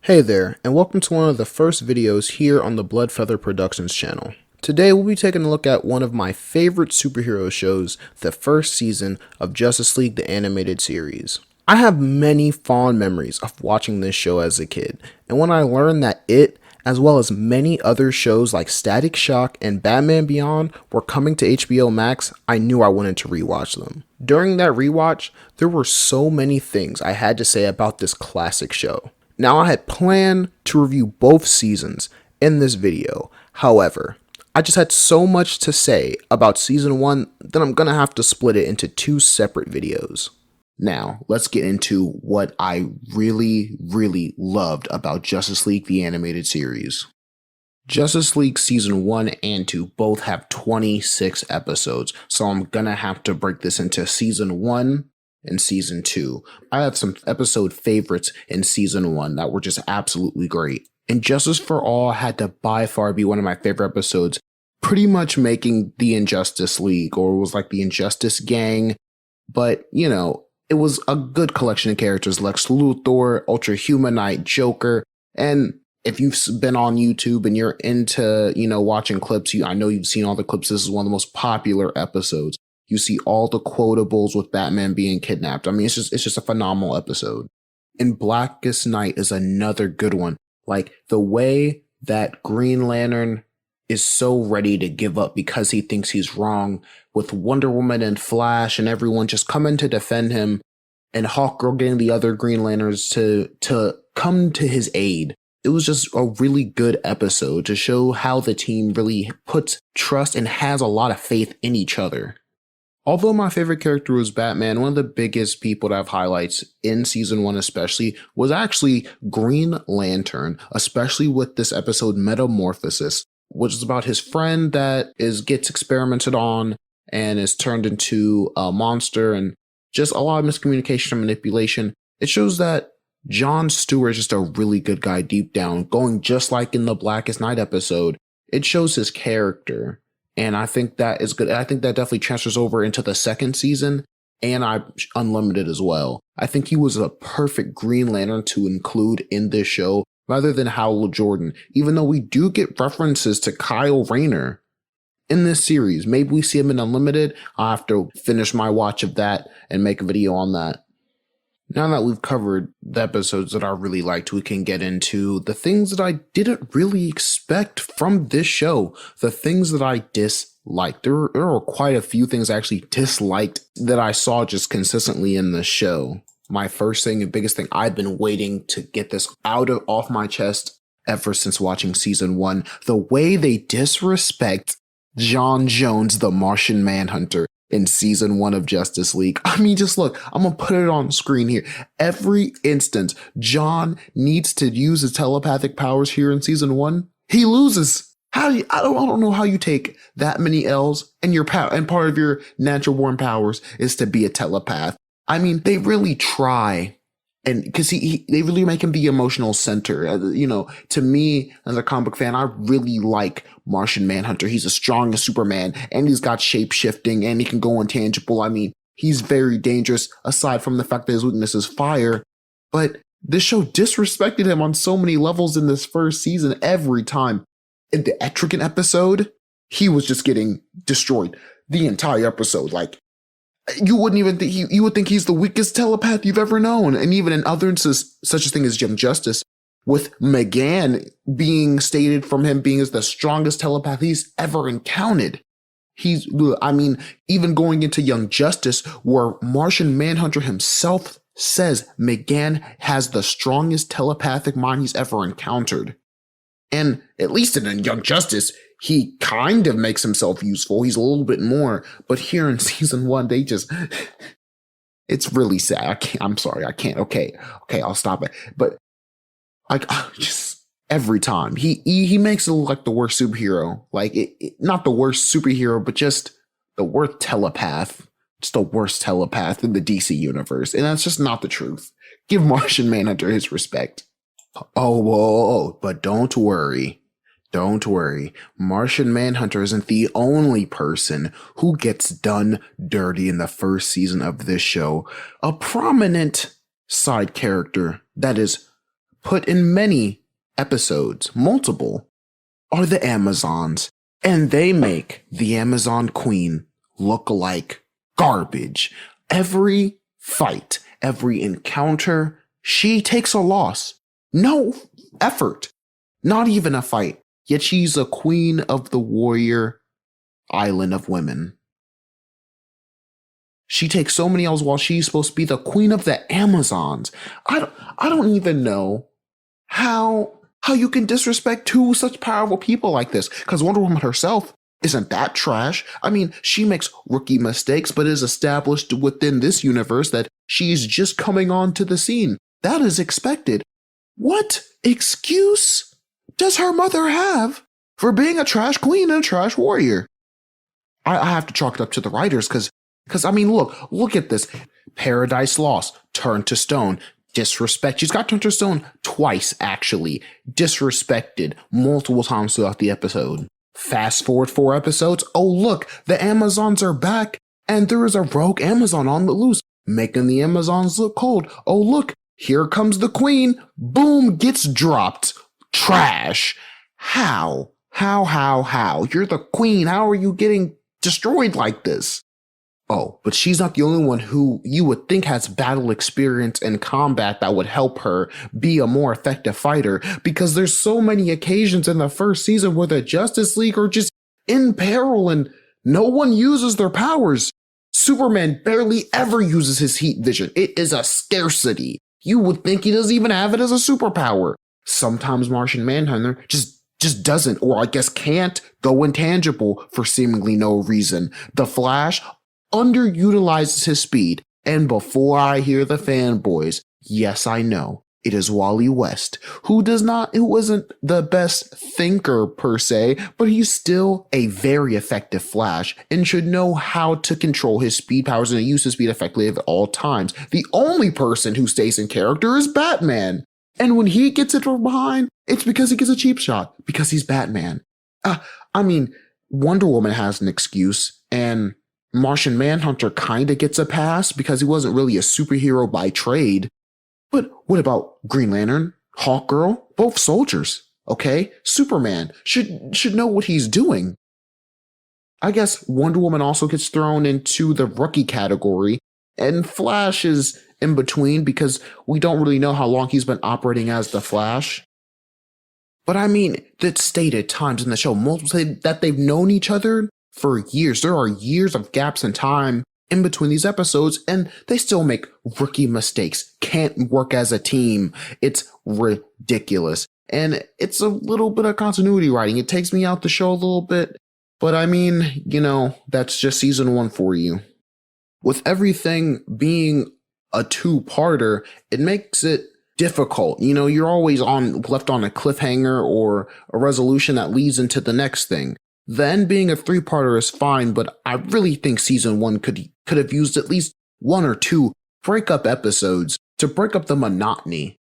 Hey there, and welcome to one of the first videos here on the Blood Feather Productions channel. Today we'll be taking a look at one of my favorite superhero shows, the first season of Justice League the Animated Series. I have many fond memories of watching this show as a kid, and when I learned that it, as well as many other shows like Static Shock and Batman Beyond, were coming to HBO Max, I knew I wanted to rewatch them. During that rewatch, there were so many things I had to say about this classic show. Now, I had planned to review both seasons in this video. However, I just had so much to say about season 1 that I'm gonna have to split it into two separate videos. Now, let's get into what I really loved about Justice League the Animated Series. Justice League Season 1 and 2 both have 26 episodes, so I'm gonna have to break this into Season 1 and Season 2. I have some episode favorites in Season 1 that were just absolutely great. And Justice for All had to by far be one of my favorite episodes, pretty much making the Injustice League, or it was like the Injustice Gang, but you know, it was a good collection of characters: Lex Luthor, Ultra Humanite, Joker, and if you've been on YouTube and you're into, watching clips, I know you've seen all the clips. This is one of the most popular episodes. You see all the quotables with Batman being kidnapped. I mean, it's just a phenomenal episode. And Blackest Night is another good one. Like, the way that Green Lantern is so ready to give up because he thinks he's wrong, with Wonder Woman and Flash and everyone just coming to defend him, and Hawkgirl getting the other Green Lanterns to come to his aid. It was just a really good episode to show how the team really puts trust and has a lot of faith in each other. Although my favorite character was Batman, one of the biggest people to have highlights in Season 1 especially was actually Green Lantern, especially with this episode Metamorphosis, which is about his friend that gets experimented on and is turned into a monster, and just a lot of miscommunication and manipulation. It shows that Jon Stewart is just a really good guy deep down, going just like in the Blackest Night episode. It shows his character. And I think that is good. I think that definitely transfers over into the second season and Unlimited as well. I think he was a perfect Green Lantern to include in this show rather than Hal Jordan, even though we do get references to Kyle Rayner in this series. Maybe we see him in Unlimited. I'll have to finish my watch of that and make a video on that. Now that we've covered the episodes that I really liked, we can get into the things that I didn't really expect from this show, the things that I disliked. There were quite a few things I actually disliked that I saw just consistently in the show. My first thing and biggest thing, I've been waiting to get this off my chest ever since watching Season 1, the way they disrespect John Jones, the Martian Manhunter, in Season 1 of Justice League. I mean, just look, I'm gonna put it on screen here. Every instance John needs to use his telepathic powers here in Season 1, he loses. I don't know how you take that many L's and and part of your natural born powers is to be a telepath. I mean, they really try. And because they really make him the emotional center. To me, as a comic book fan, I really like Martian Manhunter. He's as strong as Superman, and he's got shape shifting, and he can go intangible. I mean, he's very dangerous, aside from the fact that his weakness is fire. But this show disrespected him on so many levels in this first season every time. In the Etrigan episode, he was just getting destroyed the entire episode. Like, you wouldn't even think you would think he's the weakest telepath you've ever known. And even in other instances, such a thing as Young Justice, with McGann being stated from him being as the strongest telepath he's ever encountered. Even going into Young Justice, where Martian Manhunter himself says McGann has the strongest telepathic mind he's ever encountered. And at least in Young Justice, he kind of makes himself useful. He's a little bit more. But here in Season 1, it's really sad. I'm sorry, I can't. Okay, I'll stop it. But just every time he makes it look like the worst superhero. Like, not the worst superhero, but just the worst telepath. Just the worst telepath in the DC universe. And that's just not the truth. Give Martian Manhunter his respect. Oh, whoa, but don't worry. Don't worry, Martian Manhunter isn't the only person who gets done dirty in the first season of this show. A prominent side character that is put in many episodes, multiple, are the Amazons. And they make the Amazon Queen look like garbage. Every fight, every encounter, she takes a loss. No effort. Not even a fight. Yet she's a queen of the warrior island of women. She takes so many L's while she's supposed to be the queen of the Amazons. I don't even know how you can disrespect two such powerful people like this. Because Wonder Woman herself isn't that trash. I mean, she makes rookie mistakes, but is established within this universe that she's just coming onto the scene. That is expected. What excuse does her mother have for being a trash queen and a trash warrior? I have to chalk it up to the writers because I mean, look at this. Paradise Lost, turned to stone. Disrespect. She's got turned to stone twice, actually. Disrespected multiple times throughout the episode. Fast forward 4 episodes. Oh, look, the Amazons are back, and there is a rogue Amazon on the loose, making the Amazons look cold. Oh, look, here comes the queen. Boom, gets dropped. Trash. How? You're the queen. How are you getting destroyed like this? Oh, but she's not the only one who you would think has battle experience and combat that would help her be a more effective fighter, because there's so many occasions in the first season where the Justice League are just in peril and no one uses their powers. Superman barely ever uses his heat vision. It is a scarcity. You would think he doesn't even have it as a superpower. Sometimes Martian Manhunter just doesn't, or I guess can't, go intangible for seemingly no reason. The Flash underutilizes his speed, and before I hear the fanboys, yes, I know, it is Wally West, who isn't the best thinker per se, but he's still a very effective Flash and should know how to control his speed powers and use his speed effectively at all times. The only person who stays in character is Batman. And when he gets it from behind, it's because he gets a cheap shot, because he's Batman. I mean, Wonder Woman has an excuse, and Martian Manhunter kinda gets a pass because he wasn't really a superhero by trade. But what about Green Lantern, Hawkgirl? Both soldiers, okay? Superman should know what he's doing. I guess Wonder Woman also gets thrown into the rookie category, and Flash is in between because we don't really know how long he's been operating as the Flash. But I mean, it's stated times in the show, multiple that they've known each other for years. There are years of gaps in time in between these episodes, and they still make rookie mistakes. Can't work as a team. It's ridiculous. And it's a little bit of continuity writing. It takes me out the show a little bit. But I mean, that's just season 1 for you. With everything being a 2-parter, it makes it difficult. You're always left on a cliffhanger or a resolution that leads into the next thing. Then being a 3-parter is fine, but I really think season 1 could have used at least 1 or 2 breakup episodes to break up the monotony.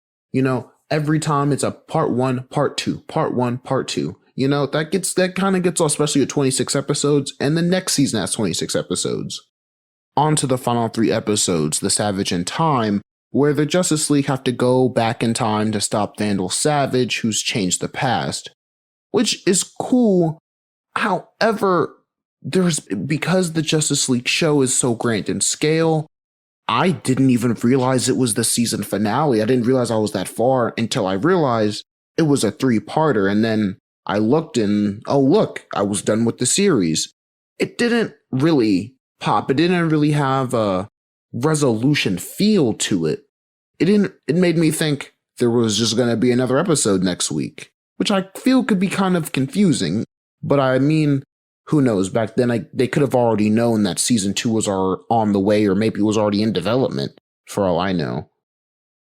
Every time it's a part 1, part 2, part 1, part 2. That kind of gets off, especially at 26 episodes, and the next season has 26 episodes. On to the final 3 episodes, The Savage in Time, where the Justice League have to go back in time to stop Vandal Savage, who's changed the past. Which is cool. However, because the Justice League show is so grand in scale, I didn't even realize it was the season finale. I didn't realize I was that far until I realized it was a 3-parter, and then I looked and, oh look, I was done with the series. It didn't really pop. It didn't really have a resolution feel to it. It made me think there was just going to be another episode next week, which I feel could be kind of confusing. But I mean, who knows? Back then, they could have already known that season 2 was on the way, or maybe it was already in development, for all I know.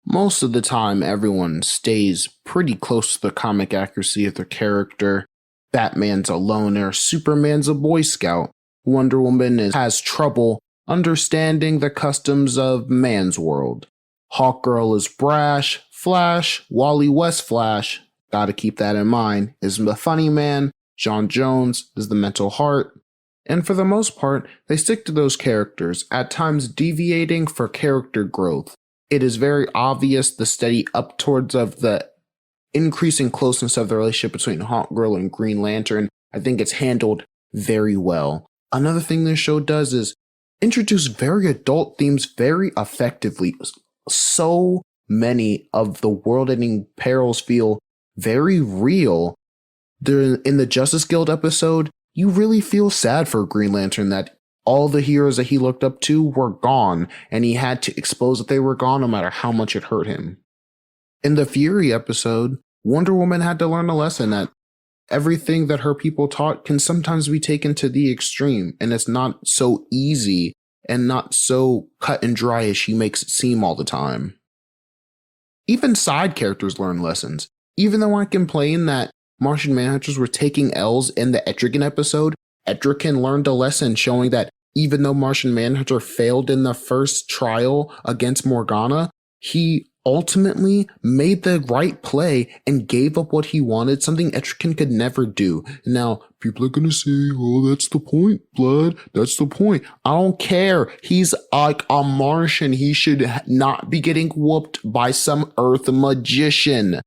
Most of the time, everyone stays pretty close to the comic accuracy of their character. Batman's a loner, Superman's a Boy Scout. Wonder Woman has trouble understanding the customs of man's world. Hawkgirl is brash. Flash, Wally West Flash, gotta keep that in mind, is the funny man. John Jones is the mental heart, and for the most part, they stick to those characters, at times deviating for character growth. It is very obvious the steady up towards of the increasing closeness of the relationship between Hawkgirl and Green Lantern. I think it's handled very well. Another thing this show does is introduce very adult themes very effectively. So many of the world-ending perils feel very real. In the Justice Guild episode, you really feel sad for Green Lantern that all the heroes that he looked up to were gone, and he had to expose that they were gone no matter how much it hurt him. In the Fury episode, Wonder Woman had to learn a lesson that everything that her people taught can sometimes be taken to the extreme, and it's not so easy and not so cut and dry as she makes it seem all the time. Even side characters learn lessons. Even though I complain that Martian Manhunters were taking L's in the Etrigan episode, Etrigan learned a lesson showing that even though Martian Manhunter failed in the first trial against Morgana, he ultimately made the right play and gave up what he wanted, something Etrigan could never do. Now, people are gonna say, oh, that's the point, Blood. That's the point. I don't care. He's like a Martian. He should not be getting whooped by some Earth magician.